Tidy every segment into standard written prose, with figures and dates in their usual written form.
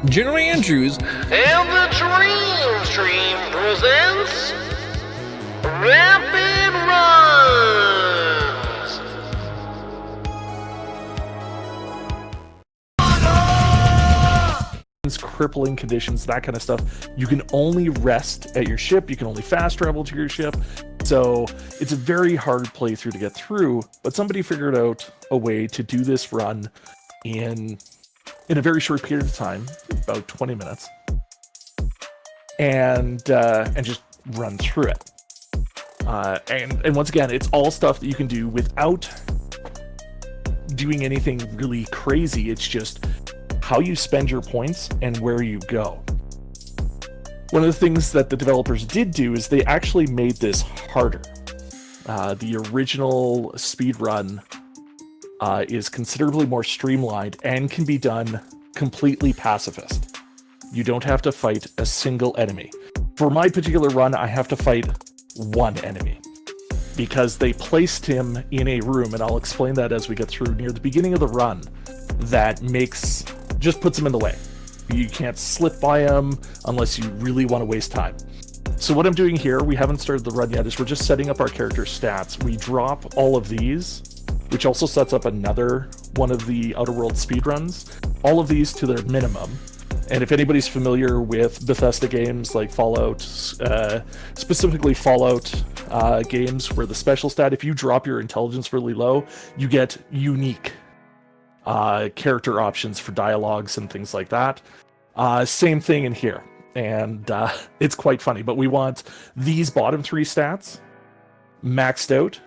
General Andrews, And the Dream Stream presents Rapid Runs! Crippling conditions, that kind of stuff. You can only rest at your ship, you can only fast travel to your ship, so it's a very hard playthrough to get through, but somebody figured out a way to do this run in a very short period of time, about 20 minutes, and just run through it. And once again, it's all stuff that you can do without doing anything really crazy. It's just how you spend your points and where you go. One of the things that the developers did do is they actually made this harder. The original speedrun is considerably more streamlined and can be done completely pacifist. You don't have to fight a single enemy. For my particular run, I have to fight one enemy because they placed him in a room, and I'll explain that as we get through near the beginning of the run, that just puts him in the way. You can't slip by him unless you really want to waste time. So what I'm doing here, we haven't started the run yet, is we're just setting up our character's stats. We drop all of these, which also sets up another one of the Outer World speedruns, all of these to their minimum. And if anybody's familiar with Bethesda games like Fallout, specifically Fallout games, where the special stat, if you drop your intelligence really low, you get unique character options for dialogues and things like that. Same thing in here. And it's quite funny, but we want these bottom three stats maxed out.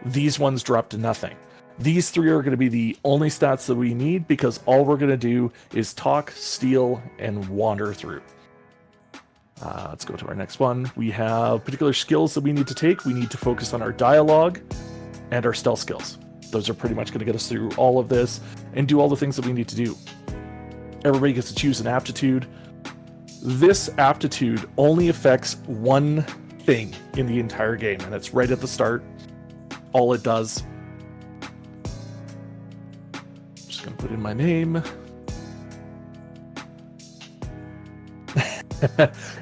These ones drop to nothing. These three are going to be the only stats that we need because all we're going to do is talk, steal, and wander through. Let's go to our next one. We have particular skills that we need to take. We need to focus on our dialogue and our stealth skills. Those are pretty much going to get us through all of this and do all the things that we need to do. Everybody gets to choose an aptitude. This aptitude only affects one thing in the entire game, and it's right at the start. All it does. Just going to put in my name.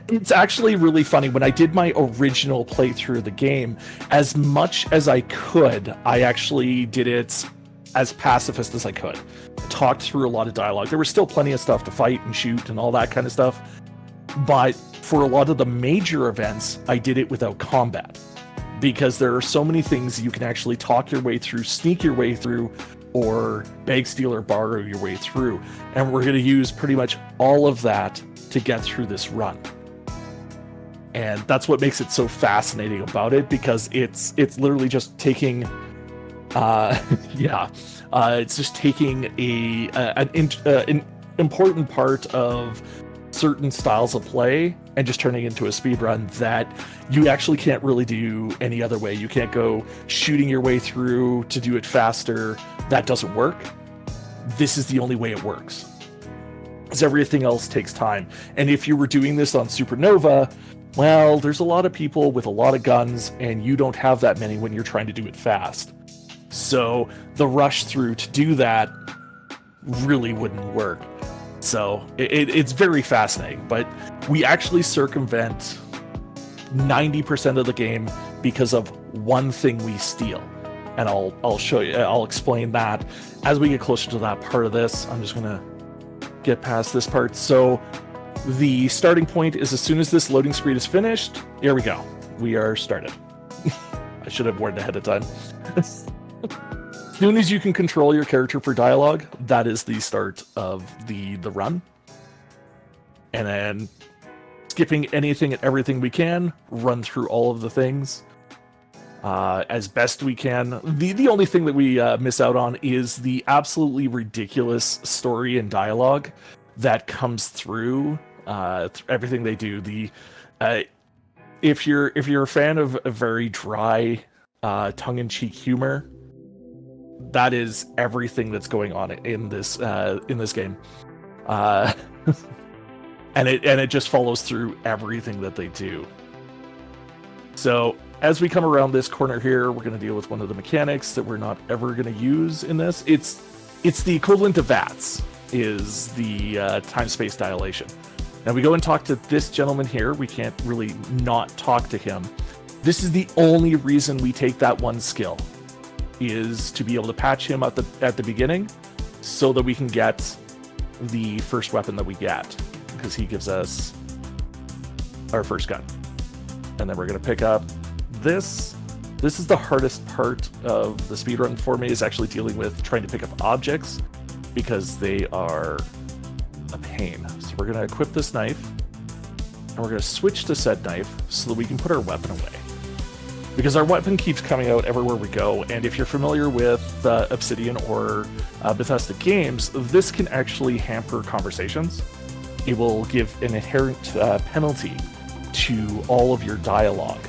It's actually really funny. When I did my original playthrough of the game, as much as I could, I actually did it as pacifist as I could. Talked through a lot of dialogue. There was still plenty of stuff to fight and shoot and all that kind of stuff. But for a lot of the major events, I did it without combat. Because there are so many things you can actually talk your way through, sneak your way through, or beg, steal, or borrow your way through. And we're going to use pretty much all of that to get through this run. And that's what makes it so fascinating about it, because it's literally just taking it's just taking an important part of certain styles of play and just turning into a speedrun that you actually can't really do any other way. You can't go shooting your way through to do it faster. That doesn't work. This is the only way it works, because everything else takes time. And if you were doing this on Supernova, well, there's a lot of people with a lot of guns, and you don't have that many when you're trying to do it fast. So the rush through to do that really wouldn't work. So it's very fascinating, but we actually circumvent 90% of the game because of one thing we steal. And I'll show you, I'll explain that as we get closer to that part of this. I'm just gonna get past this part. So the starting point is as soon as this loading screen is finished. Here we go. We are started. I should have warned ahead of time. As soon as you can control your character for dialogue, that is the start of the run. And then skipping anything and everything we can, run through all of the things as best we can. The only thing that we miss out on is the absolutely ridiculous story and dialogue that comes through everything they do. If you're a fan of a very dry, tongue-in-cheek humor, that is everything that's going on in this game, and it just follows through everything that they do. So as we come around this corner here, we're going to deal with one of the mechanics that we're not ever going to use in this. It's the equivalent of VATS. is the time-space dilation. Now we go and talk to this gentleman here. We can't really not talk to him. This is the only reason we take that one skill, is to be able to patch him at the beginning, so that we can get the first weapon that we get, because he gives us our first gun. And then we're going to pick up this. This is the hardest part of the speedrun for me, is actually dealing with trying to pick up objects, because they are a pain. So we're going to equip this knife, and we're going to switch to said knife so that we can put our weapon away. Because our weapon keeps coming out everywhere we go, and if you're familiar with Obsidian or Bethesda games, this can actually hamper conversations. It will give an inherent penalty to all of your dialogue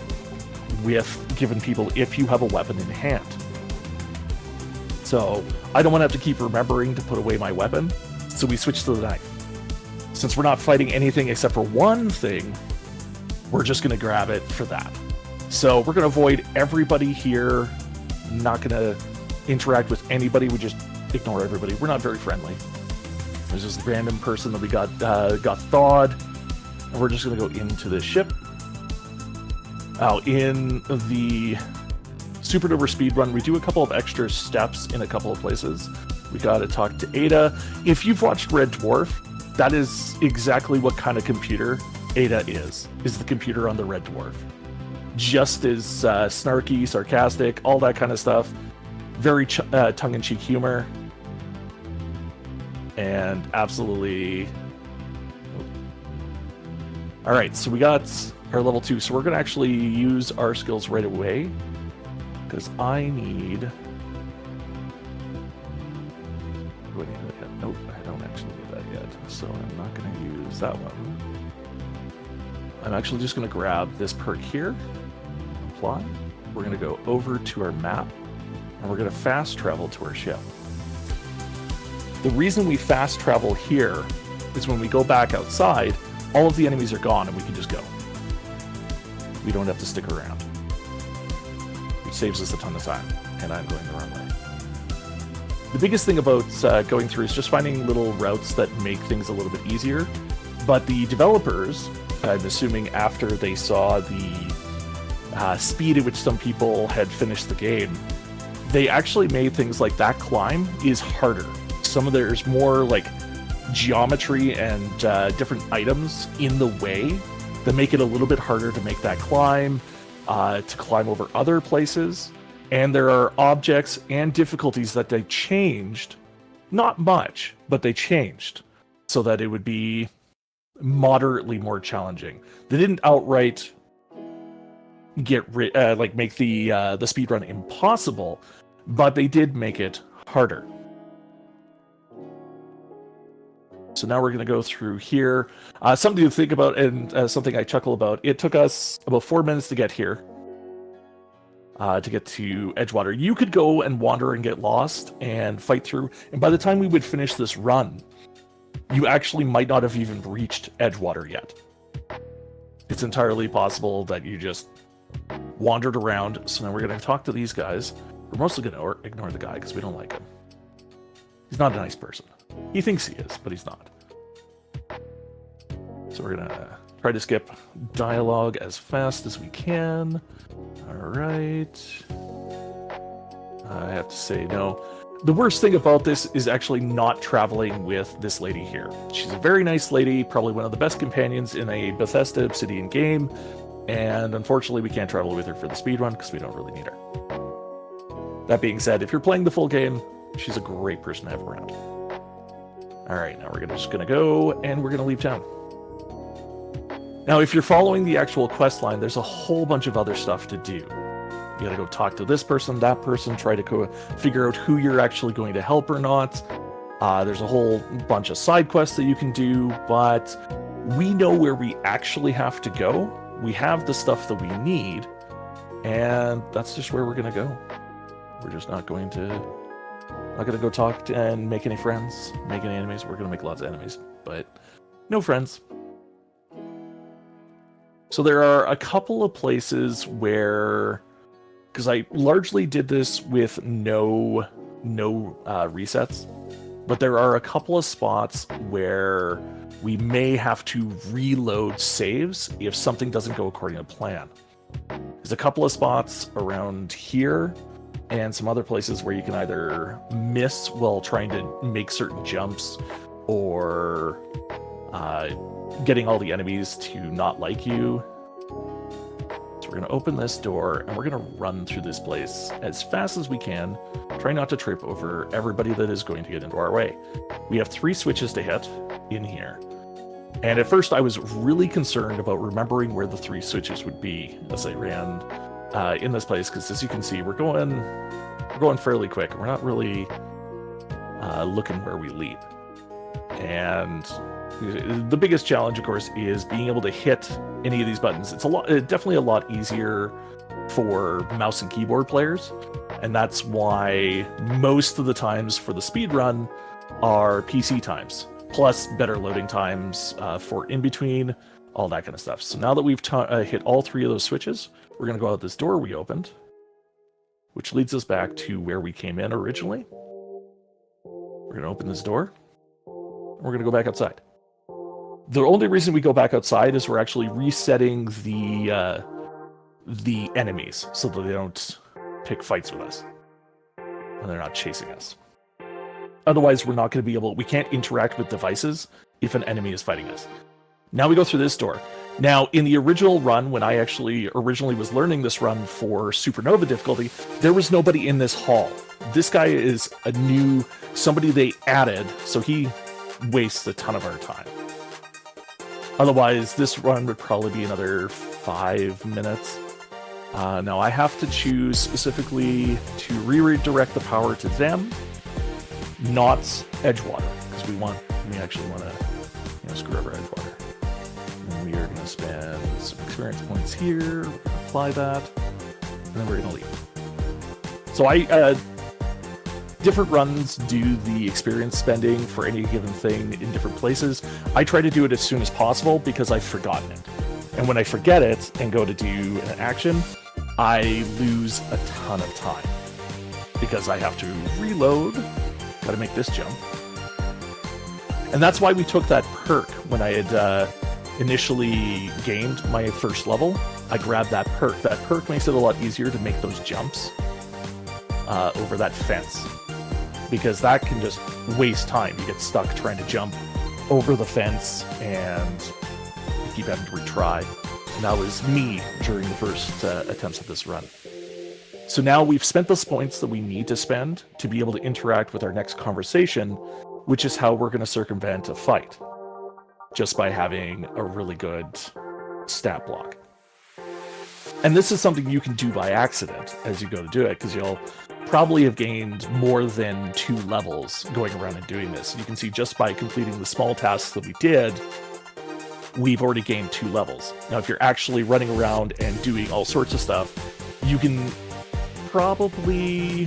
with given people if you have a weapon in hand. So I don't want to have to keep remembering to put away my weapon, so we switch to the knife. Since we're not fighting anything except for one thing, we're just going to grab it for that. So we're going to avoid everybody here, not going to interact with anybody, we just ignore everybody. We're not very friendly. There's this random person that we got thawed, and we're just going to go into the ship. In the Super Duper Speedrun, we do a couple of extra steps in a couple of places. We got to talk to Ada. If you've watched Red Dwarf, that is exactly what kind of computer Ada is the computer on the Red Dwarf. Just as snarky, sarcastic, all that kind of stuff. Very tongue-in-cheek humor. And absolutely... Alright, so we got our level 2. So we're going to actually use our skills right away. Because I need... Nope, I don't actually need that yet. So I'm not going to use that one. I'm actually just going to grab this perk here. Apply. We're going to go over to our map, and we're going to fast travel to our ship. The reason we fast travel here is when we go back outside, all of the enemies are gone and we can just go. We don't have to stick around. Which saves us a ton of time, and I'm going the wrong way. The biggest thing about going through is just finding little routes that make things a little bit easier. But the developers, I'm assuming after they saw the speed at which some people had finished the game, they actually made things like that climb is harder. There's more like geometry and different items in the way that make it a little bit harder to make that climb, to climb over other places. And there are objects and difficulties that they changed, not much, but they changed so that it would be moderately more challenging. They didn't outright make the speedrun impossible, but they did make it harder. So now we're going to go through here. Something to think about, and something I chuckle about. It took us about 4 minutes to get here, to get to Edgewater. You could go and wander and get lost and fight through, and by the time we would finish this run, you actually might not have even reached Edgewater yet. It's entirely possible that you just wandered around. So now we're going to talk to these guys. We're mostly going to ignore the guy because we don't like him. He's not a nice person. He thinks he is, but he's not. So we're going to try to skip dialogue as fast as we can. Alright. I have to say no. The worst thing about this is actually not traveling with this lady here. She's a very nice lady, probably one of the best companions in a Bethesda Obsidian game, and unfortunately we can't travel with her for the speedrun because we don't really need her. That being said, if you're playing the full game, she's a great person to have around. Alright, now we're just going to go, and we're going to leave town. Now, if you're following the actual quest line, there's a whole bunch of other stuff to do. You gotta go talk to this person, that person, try to figure out who you're actually going to help or not. There's a whole bunch of side quests that you can do, but we know where we actually have to go. We have the stuff that we need, and that's just where we're gonna go. We're just not going to go talk to and make any friends, make any enemies. We're gonna make lots of enemies, but no friends. So there are a couple of places where, because I largely did this with no resets, but there are a couple of spots where we may have to reload saves if something doesn't go according to plan. There's a couple of spots around here and some other places where you can either miss while trying to make certain jumps, or getting all the enemies to not like you. So we're going to open this door, and we're going to run through this place as fast as we can. Try not to trip over everybody that is going to get into our way. We have 3 switches to hit in here. And at first I was really concerned about remembering where the 3 switches would be as I ran in this place, because as you can see, we're going fairly quick. We're not really looking where we leap. And the biggest challenge, of course, is being able to hit any of these buttons. It's definitely a lot easier for mouse and keyboard players, and that's why most of the times for the speedrun are PC times, plus better loading times for in between, all that kind of stuff. So now that we've hit all 3 of those switches, we're going to go out this door we opened, which leads us back to where we came in originally. We're going to open this door, and we're going to go back outside. The only reason we go back outside is we're actually resetting the enemies so that they don't pick fights with us and they're not chasing us. Otherwise, we're not going to be able... We can't interact with devices if an enemy is fighting us. Now we go through this door. Now, in the original run, when I actually originally was learning this run for Supernova difficulty, there was nobody in this hall. This guy is a new... somebody they added, so he wastes a ton of our time. Otherwise, this run would probably be another 5 minutes. Now, I have to choose specifically to redirect the power to them, not Edgewater, because we actually want to screw over Edgewater. And we are going to spend some experience points here, apply that, and then we're going to leave. So different runs do the experience spending for any given thing in different places. I try to do it as soon as possible because I've forgotten it. And when I forget it and go to do an action, I lose a ton of time because I have to reload. Gotta make this jump. And that's why we took that perk when I had initially gained my first level. I grabbed that perk. That perk makes it a lot easier to make those jumps over that fence, because that can just waste time. You get stuck trying to jump over the fence and you keep having to retry. And that was me during the first attempts at this run. So now we've spent the points that we need to spend to be able to interact with our next conversation, which is how we're going to circumvent a fight, just by having a really good stat block. And this is something you can do by accident as you go to do it, because you'll probably have gained more than 2 levels going around and doing this. You can see just by completing the small tasks that we did, we've already gained 2 levels. Now, if you're actually running around and doing all sorts of stuff, you can probably...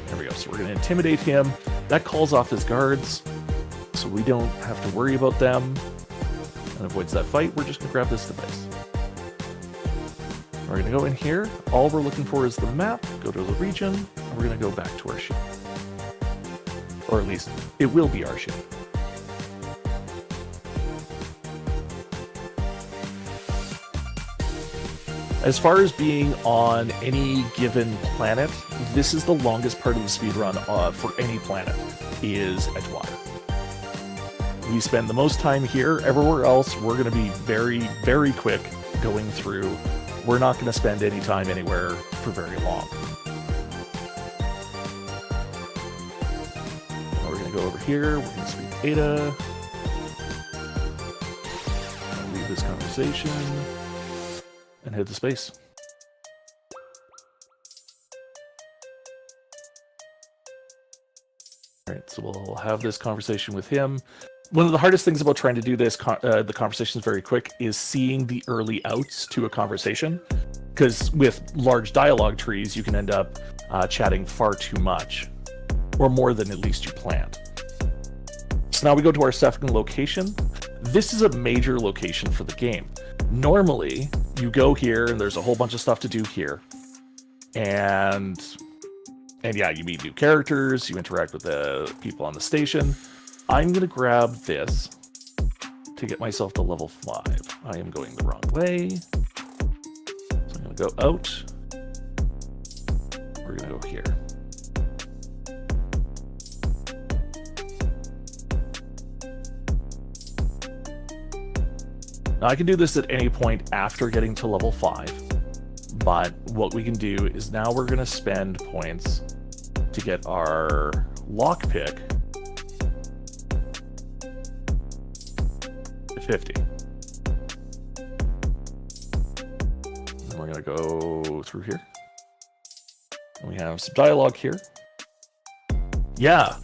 There we go. So we're going to intimidate him. That calls off his guards, so we don't have to worry about them. And avoids that fight. We're just going to grab this device. We're going to go in here. All we're looking for is the map. Go to the region. And we're going to go back to our ship. Or at least, it will be our ship. As far as being on any given planet, this is the longest part of the speedrun for any planet, is Edgewater. We spend the most time here. Everywhere else, we're going to be very, very quick going through. We're not going to spend any time anywhere for very long. Now we're going to go over here. We're going to speak Ada. I'll leave this conversation and head to space. All right, so we'll have this conversation with him. One of the hardest things about trying to do this, the conversations very quick, is seeing the early outs to a conversation. Because with large dialogue trees, you can end up chatting far too much, or more than at least you planned. So now we go to our second location. This is a major location for the game. Normally, you go here and there's a whole bunch of stuff to do here. And And yeah, you meet new characters, you interact with the people on the station. I'm going to grab this to get myself to level 5. I am going the wrong way. So I'm going to go out. We're going to go here. Now I can do this at any point after getting to level 5, but what we can do is now we're going to spend points to get our lockpick to 50. And we're going to go through here. And we have some dialogue here. Yeah,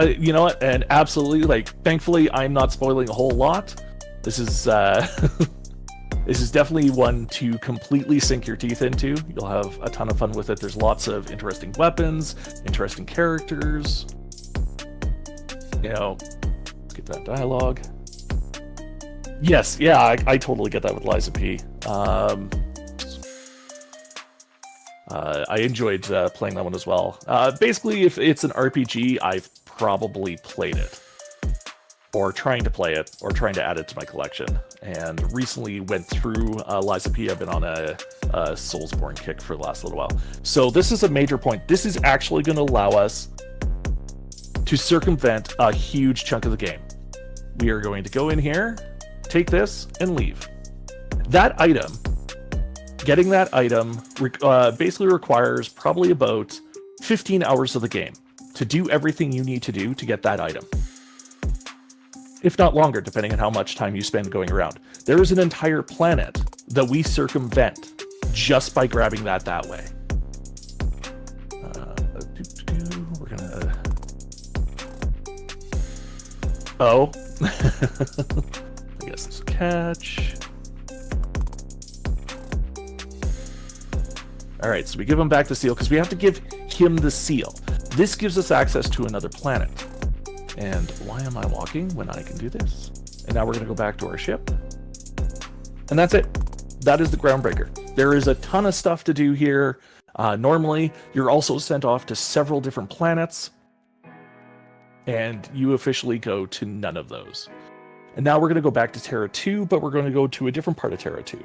you know what? And absolutely, like, thankfully, I'm not spoiling a whole lot. This is this is definitely one to completely sink your teeth into. You'll have a ton of fun with it. There's lots of interesting weapons, interesting characters. You know, let's get that dialogue. Yes, yeah, I totally get that with Liza P. I enjoyed playing that one as well. Basically, if it's an RPG, I've probably played it. Or trying to play it, or trying to add it to my collection. And recently went through Liza P. I've been on a Soulsborne kick for the last little while. So this is a major point. This is actually going to allow us to circumvent a huge chunk of the game. We are going to go in here, take this, and leave. That item, getting that item, basically requires probably about 15 hours of the game to do everything you need to do to get that item. If not longer, depending on how much time you spend going around. There is an entire planet that we circumvent just by grabbing that way. We're gonna... Oh. I guess this will catch. Alright, so we give him back the seal, because we have to give him the seal. This gives us access to another planet. And why am I walking when I can do this? And now we're going to go back to our ship. And that's it. That is the Groundbreaker. There is a ton of stuff to do here. Normally, you're also sent off to several different planets. And you officially go to none of those. And now we're going to go back to Terra 2, but we're going to go to a different part of Terra 2.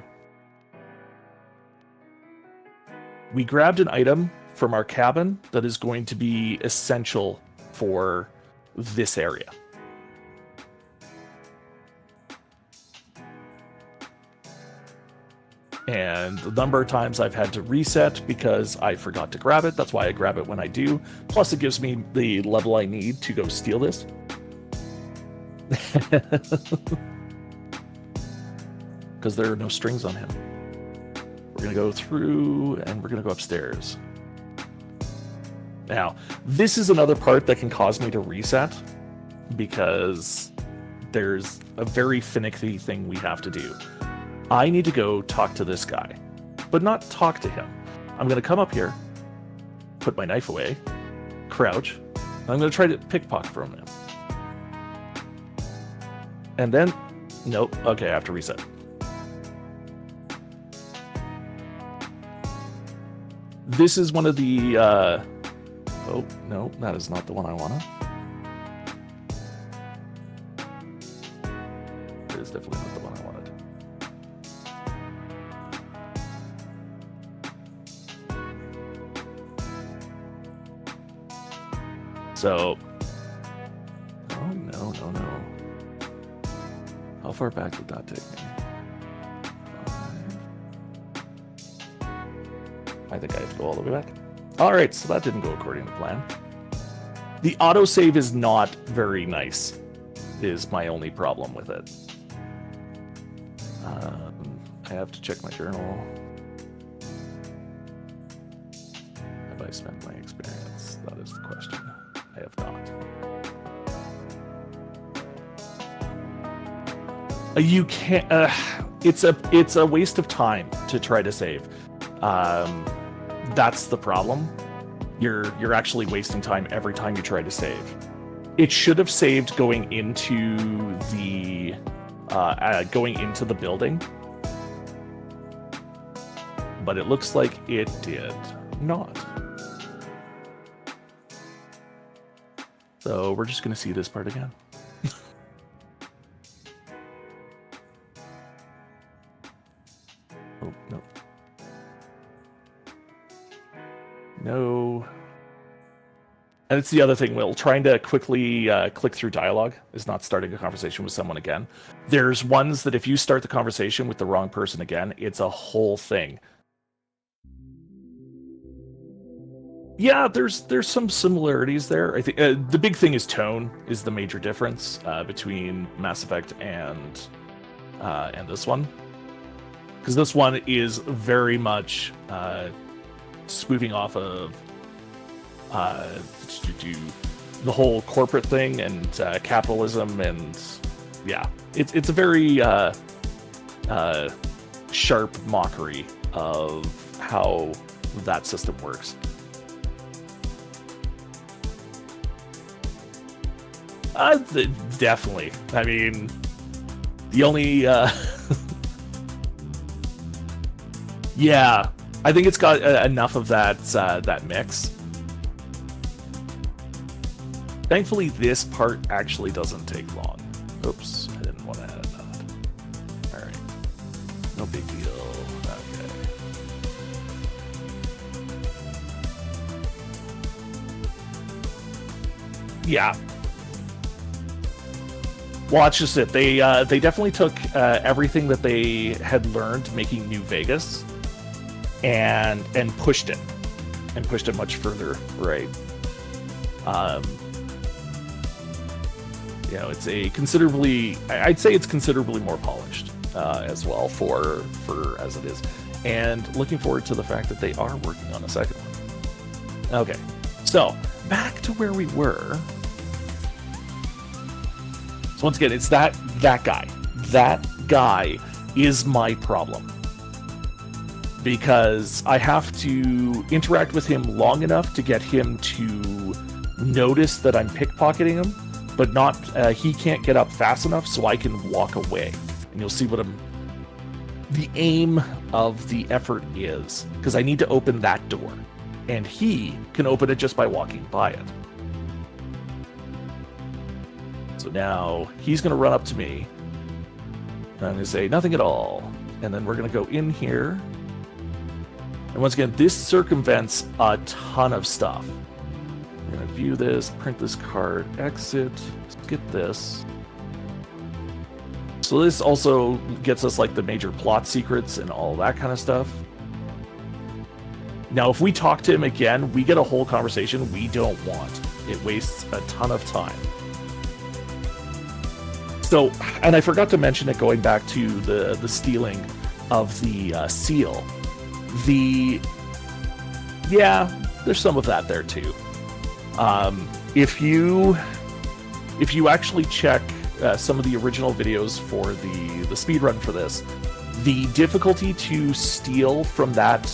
We grabbed an item from our cabin that is going to be essential for this area. And the number of times I've had to reset because I forgot to grab it. That's why I grab it when I do. Plus it gives me the level I need to go steal this. Because there are no strings on him. We're going to go through and we're going to go upstairs. Now, this is another part that can cause me to reset because there's a very finicky thing we have to do. I need to go talk to this guy, but not talk to him. I'm going to come up here, put my knife away, crouch, and I'm going to try to pickpocket from him. And then, nope, okay, I have to reset. This is one of the, oh, no, that is not the one I want. It is definitely not the one I wanted. So, oh, no. How far back did that take me? I think I have to go all the way back. Alright, so that didn't go according to plan. The autosave is not very nice, is my only problem with it. I have to check my journal. Have I spent my experience? That is the question. I have not. You can't... it's a waste of time to try to save. That's the problem. You're actually wasting time every time you try to save. It should have saved going into the building, but it looks like it did not. So we're just going to see this part again. Oh, no. No. And it's the other thing, Will. Trying to quickly click through dialogue is not starting a conversation with someone again. There's ones that if you start the conversation with the wrong person again, it's a whole thing. Yeah, there's some similarities there. I think the big thing is tone is the major difference between Mass Effect and this one, because this one is very much spoofing off of the whole corporate thing and capitalism, and yeah, it's a very sharp mockery of how that system works. Definitely. I mean, the only yeah, I think it's got enough of that that mix. Thankfully, this part actually doesn't take long. Oops, I didn't want to add that. All right, no big deal. Okay. Yeah. Well, that's just it. They definitely took everything that they had learned making New Vegas and pushed it much further, right? You know, it's a considerably, I'd say it's considerably more polished as well for as it is, and looking forward to the fact that they are working on a second one. Okay, so back to where we were. So once again, it's that guy. That guy is my problem, because I have to interact with him long enough to get him to notice that I'm pickpocketing him, but not he can't get up fast enough so I can walk away. And you'll see what the aim of the effort is, because I need to open that door, and he can open it just by walking by it. So now he's going to run up to me, and I'm going to say nothing at all, and then we're going to go in here. And once again, this circumvents a ton of stuff. We're going to view this, print this card, exit, skip this. So this also gets us like the major plot secrets and all that kind of stuff. Now, if we talk to him again, we get a whole conversation we don't want. It wastes a ton of time. So, and I forgot to mention it going back to the stealing of the seal. Yeah, there's some of that there too. If you actually check some of the original videos for the speedrun for this, the difficulty to steal from that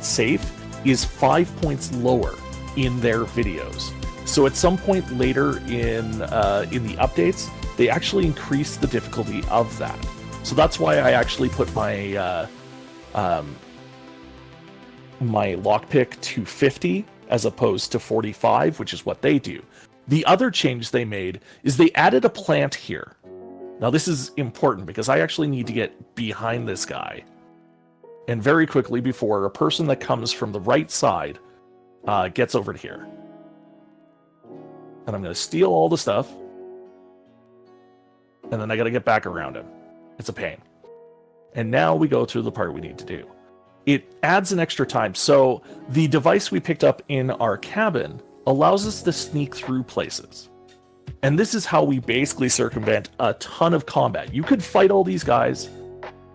safe is 5 points lower in their videos. So at some point later in the updates, they actually increase the difficulty of that. So that's why I actually put my my lockpick to 50 as opposed to 45, which is what they do. The other change they made is they added a plant here. Now this is important because I actually need to get behind this guy, and very quickly before a person that comes from the right side gets over to here. And I'm going to steal all the stuff, and then I got to get back around him. It's a pain. And now we go through the part we need to do. It adds an extra time. So the device we picked up in our cabin allows us to sneak through places. And this is how we basically circumvent a ton of combat. You could fight all these guys,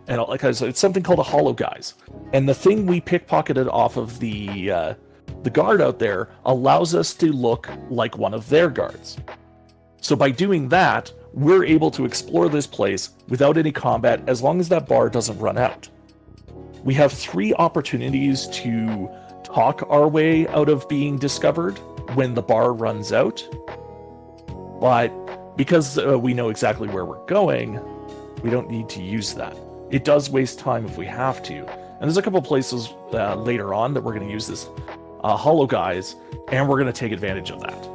and like I said, it's something called a hollow guys. And the thing we pickpocketed off of the guard out there allows us to look like one of their guards. So by doing that, we're able to explore this place without any combat as long as that bar doesn't run out. We have 3 opportunities to talk our way out of being discovered when the bar runs out. But because we know exactly where we're going, we don't need to use that. It does waste time if we have to. And there's a couple places later on that we're going to use this hollow guys, and we're going to take advantage of that.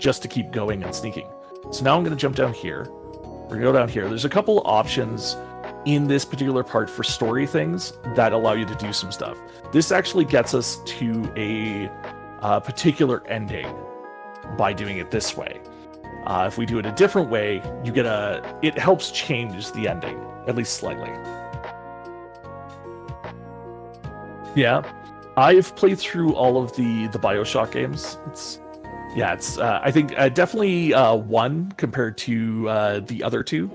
just to keep going and sneaking. So now I'm going to jump down here. We're going to go down here. There's a couple options in this particular part for story things that allow you to do some stuff. This actually gets us to a particular ending by doing it this way. If we do it a different way, you get it helps change the ending, at least slightly. Yeah, I've played through all of the BioShock games. It's I think definitely one compared to the other two.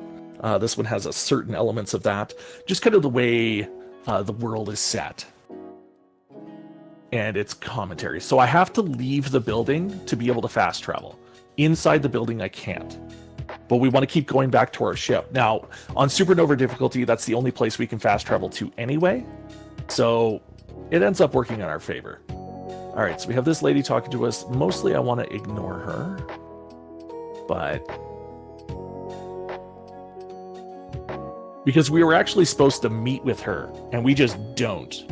This one has a certain elements of that, just kind of the way the world is set and its commentary. So I have to leave the building to be able to fast travel. Inside the building, I can't. But we want to keep going back to our ship. Now, on Supernova difficulty, that's the only place we can fast travel to anyway. So it ends up working in our favor. All right, so we have this lady talking to us. Mostly I want to ignore her. But because we were actually supposed to meet with her, and we just don't.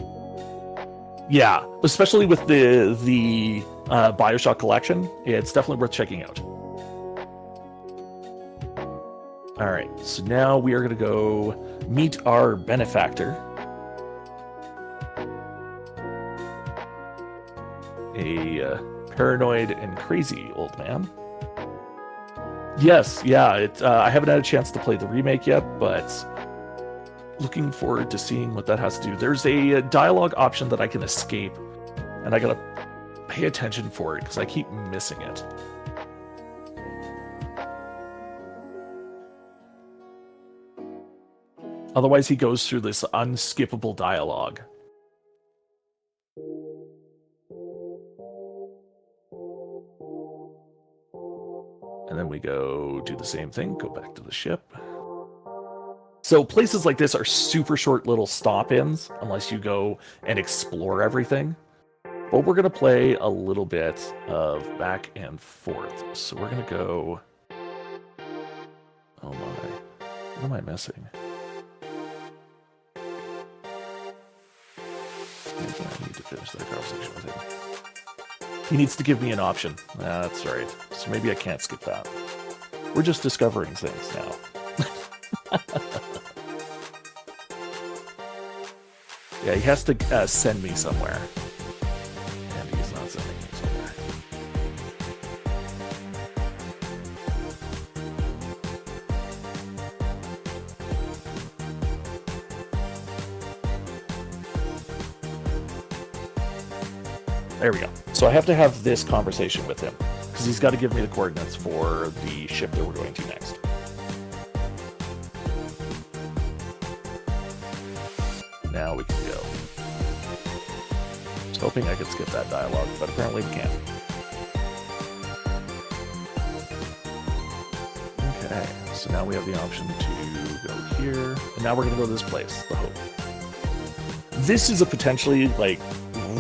Yeah, especially with the BioShock collection, it's definitely worth checking out. All right, so now we are going to go meet our benefactor. A paranoid and crazy old man. Yes, yeah, I haven't had a chance to play the remake yet, but looking forward to seeing what that has to do. There's a dialogue option that I can escape, and I gotta pay attention for it because I keep missing it. Otherwise, he goes through this unskippable dialogue. And then we go do the same thing, go back to the ship. So places like this are super short little stop-ins, unless you go and explore everything. But we're going to play a little bit of back and forth. So we're going to go... Oh my. What am I missing? Maybe I need to finish that conversation with him. He needs to give me an option. That's right. So maybe I can't skip that. We're just discovering things now. Yeah, he has to send me somewhere. And he's not sending me somewhere. There we go. So I have to have this conversation with him, because he's got to give me the coordinates for the ship that we're going to next. Now we can go. I was hoping I could skip that dialogue, but apparently we can't. Okay, so now we have the option to go here, and now we're going to go to this place, the Hope. This is a potentially, like,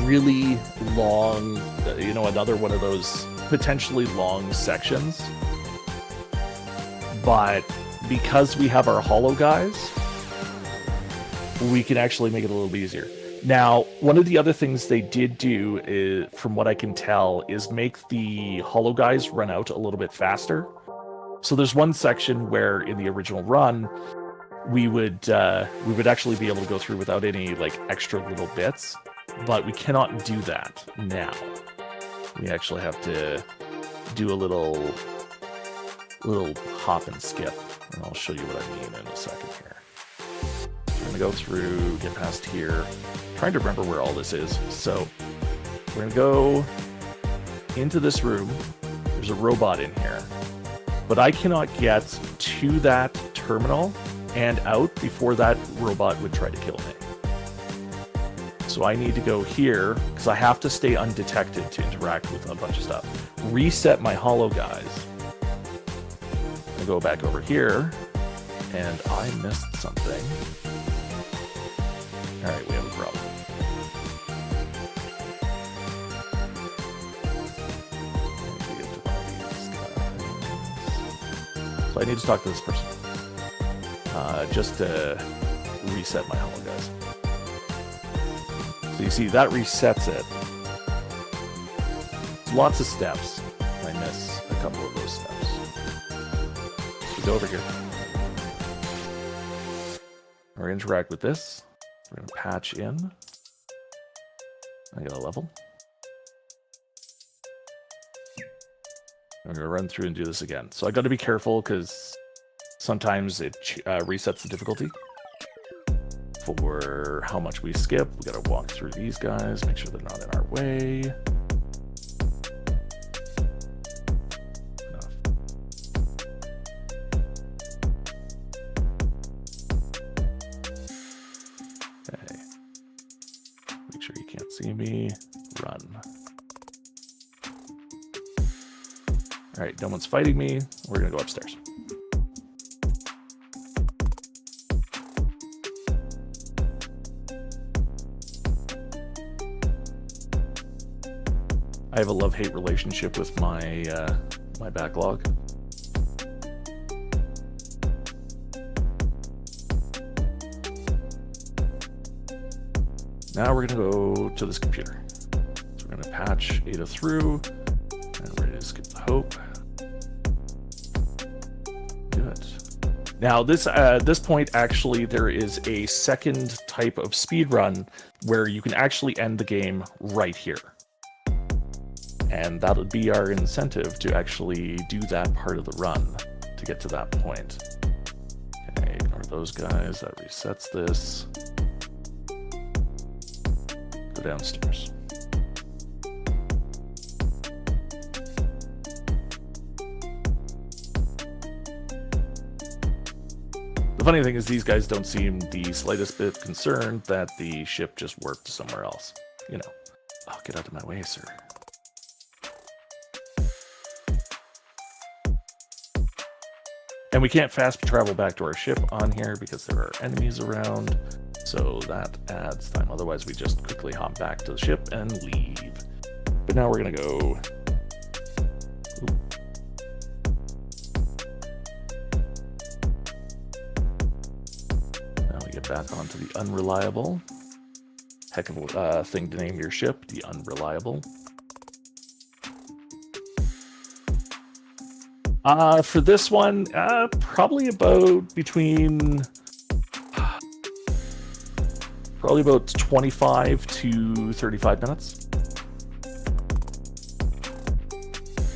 really long, another one of those potentially long sections. But because we have our holo guys, we can actually make it a little easier. Now, one of the other things they did do, is, from what I can tell, is make the holo guys run out a little bit faster. So there's one section where in the original run, we would actually be able to go through without any like extra little bits, but we cannot do that now. We actually have to do a little hop and skip, and I'll show you what I mean in a second here. We're gonna go through, get past here. I'm trying to remember where all this is. So we're gonna go into this room. There's a robot in here, but I cannot get to that terminal and out before that robot would try to kill me. So I need to go here because I have to stay undetected to interact with a bunch of stuff. Reset my holo guys. I go back over here, and I missed something. All right, we have a problem. So I need to talk to this person. Just to reset my holo guys. So you see, that resets it. It's lots of steps. I miss a couple of those steps. So go over here. We're going to interact with this. We're going to patch in. I got a level. I'm going to run through and do this again. So I got to be careful because sometimes it resets the difficulty for how much we skip. We got to walk through these guys, make sure they're not in our way. Enough. Okay. Make sure you can't see me. Run. All right, no one's fighting me. We're gonna go upstairs. I have a love-hate relationship with my my backlog. Now we're gonna go to this computer. So we're gonna patch Ada through, and we're gonna skip the hope. Good. Now this at this point, actually, there is a second type of speedrun where you can actually end the game right here. And that would be our incentive to actually do that part of the run to get to that point. Okay, ignore those guys. That resets this. Go downstairs. The funny thing is these guys don't seem the slightest bit concerned that the ship just warped somewhere else. You know. Oh, get out of my way, sir. And we can't fast travel back to our ship on here because there are enemies around. So that adds time. Otherwise, we just quickly hop back to the ship and leave. But now we're going to go... Ooh. Now we get back onto the Unreliable. Heck of a thing to name your ship, the Unreliable. For this one, probably about 25 to 35 minutes.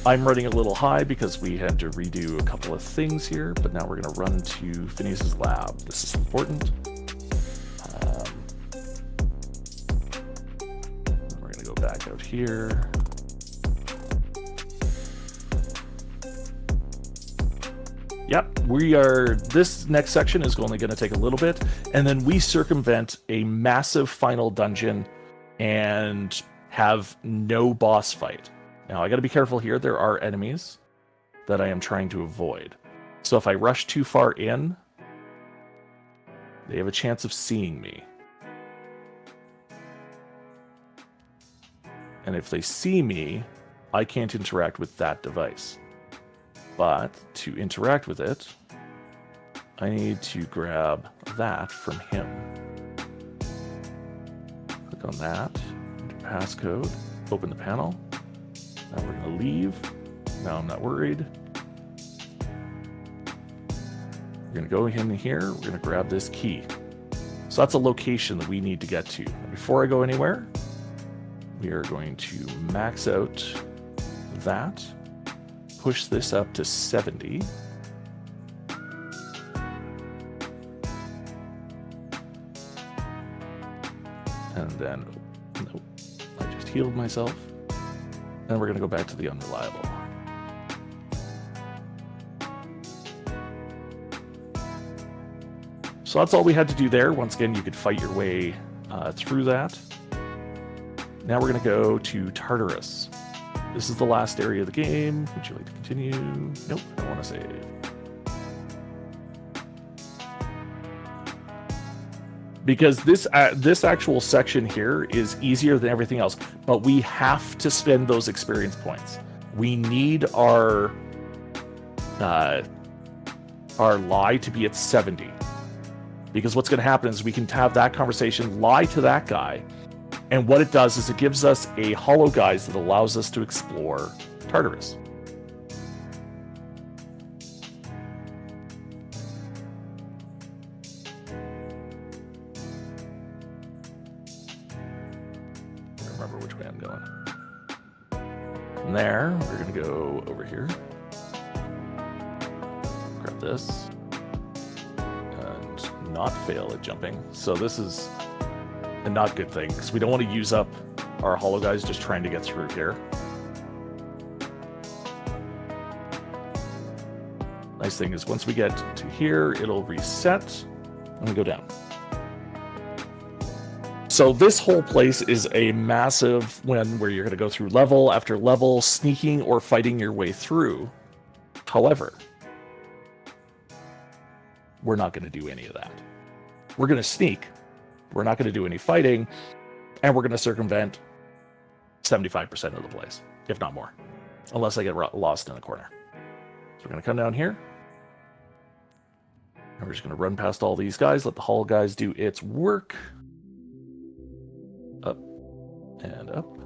I'm running a little high because we had to redo a couple of things here, but now we're going to run to Phineas's lab. This is important. We're going to go back out here. Yep, we are, this next section is only going to take a little bit, and then we circumvent a massive final dungeon and have no boss fight. Now, I got to be careful here. There are enemies that I am trying to avoid. So if I rush too far in, they have a chance of seeing me. And if they see me, I can't interact with that device. But to interact with it, I need to grab that from him. Click on that, enter passcode, open the panel. Now we're going to leave. Now I'm not worried. We're going to go in here. We're going to grab this key. So that's a location that we need to get to. Before I go anywhere, we are going to max out that. Push this up to 70. And then, nope, I just healed myself. And we're going to go back to the Unreliable. So that's all we had to do there. Once again, you could fight your way through that. Now we're going to go to Tartarus. This is the last area of the game. Would you like to continue? Nope, I don't want to save. Because this actual section here is easier than everything else, but we have to spend those experience points. We need our lie to be at 70. Because what's going to happen is we can have that conversation, lie to that guy, and what it does is it gives us a holo guise that allows us to explore Tartarus. From there, we're going to go over here. Grab this. And not fail at jumping. So this is a not good thing, because we don't want to use up our hollow guys just trying to get through here. Nice thing is once we get to here, it'll reset and we go down. So this whole place is a massive one where you're going to go through level after level, sneaking or fighting your way through. However, we're not going to do any of that. We're going to sneak. We're not going to do any fighting, and we're going to circumvent 75% of the place, if not more, unless I get lost in the corner. So we're going to come down here. And we're just going to run past all these guys, let the hull guys do its work. Up and up.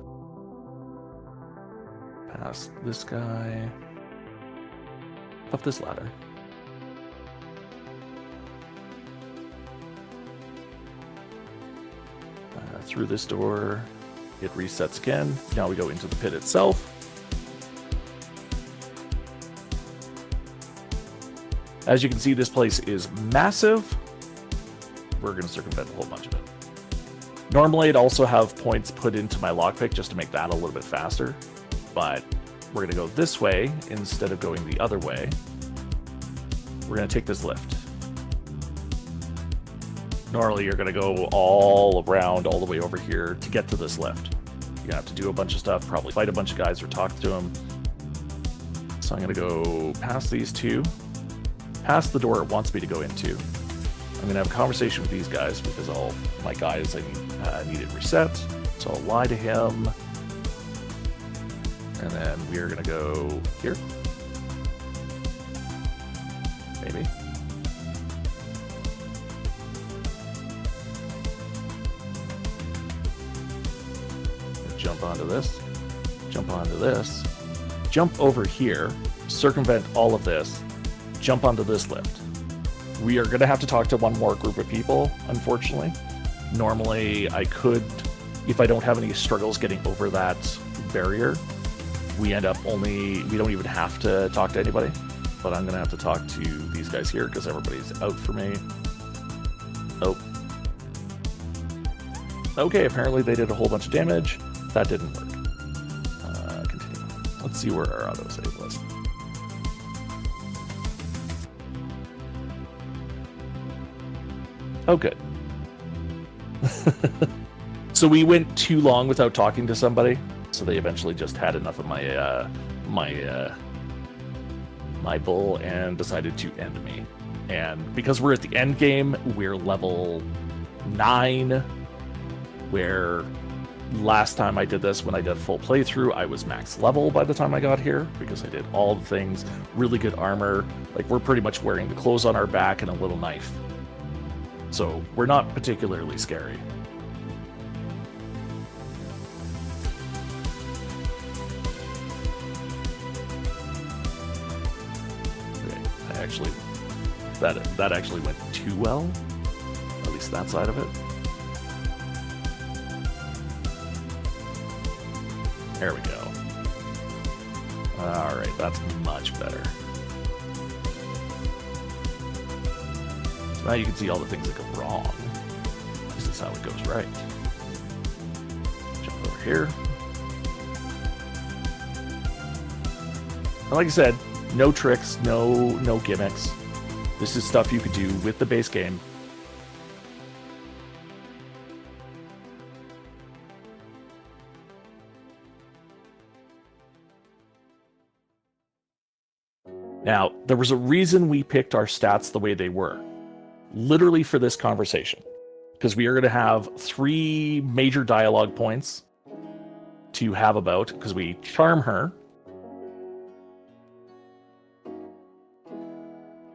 Past this guy. Up this ladder. Through this door. It resets again. Now we go into the pit itself. As you can see, this place is massive. We're going to circumvent a whole bunch of it. Normally, I'd also have points put into my lockpick just to make that a little bit faster. But we're going to go this way instead of going the other way. We're going to take this lift. Normally, you're going to go all around, all the way over here to get to this lift. You're going to have to do a bunch of stuff, probably fight a bunch of guys or talk to them. So I'm going to go past these two. Past the door it wants me to go into. I'm going to have a conversation with these guys because all my guys I needed reset. So I'll lie to him. And then we're going to go here. Maybe. Jump onto this. Jump onto this. Jump over here. Circumvent all of this. Jump onto this lift. We are going to have to talk to one more group of people, unfortunately. Normally, I could, if I don't have any struggles getting over that barrier, we don't even have to talk to anybody. But I'm going to have to talk to these guys here because everybody's out for me. Oh. Okay, apparently they did a whole bunch of damage. That didn't work. Continue. Let's see where our autosave was. Oh, good. So we went too long without talking to somebody, so they eventually just had enough of my my bull and decided to end me. And because we're at the end game, we're level 9, where last time I did this, when I did a full playthrough, I was max level by the time I got here because I did all the things, really good armor. Like, we're pretty much wearing the clothes on our back and a little knife. So we're not particularly scary. Okay, that actually went too well. At least that side of it. There we go. All right, that's much better. So now you can see all the things that go wrong. This is how it goes right. Jump over here. And like I said, no tricks, no gimmicks. This is stuff you could do with the base game. Now, there was a reason we picked our stats the way they were. Literally for this conversation. Because we are going to have 3 major dialogue points to have about, because we charm her.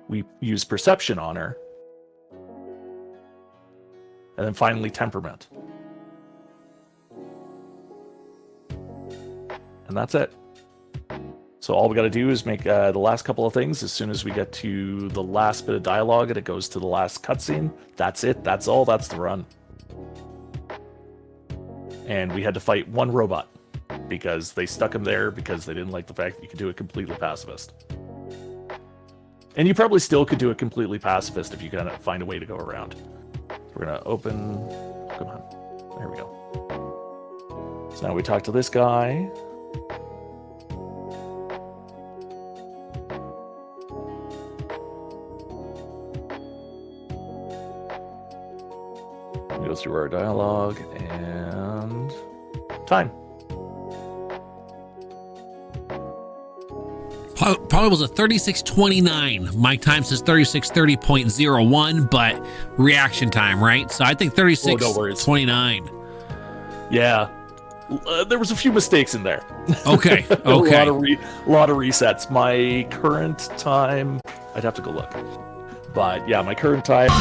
We use perception on her. And then finally temperament. And that's it. So all we got to do is make the last couple of things. As soon as we get to the last bit of dialogue and it goes to the last cutscene, that's it. That's all. That's the run. And we had to fight one robot. because they stuck him there because they didn't like the fact that you could do it completely pacifist. And you probably still could do it completely pacifist if you kind of find a way to go around. So we're gonna open. Come on, there we go. So now we talk to this guy. We go through our dialogue and time. Probably was a 36:29. My time says 36:30.01, but reaction time, right? So I think 36:29. Yeah, there was a few mistakes in there. Okay, okay. a lot of resets. My current time, I'd have to go look. But yeah, my current time.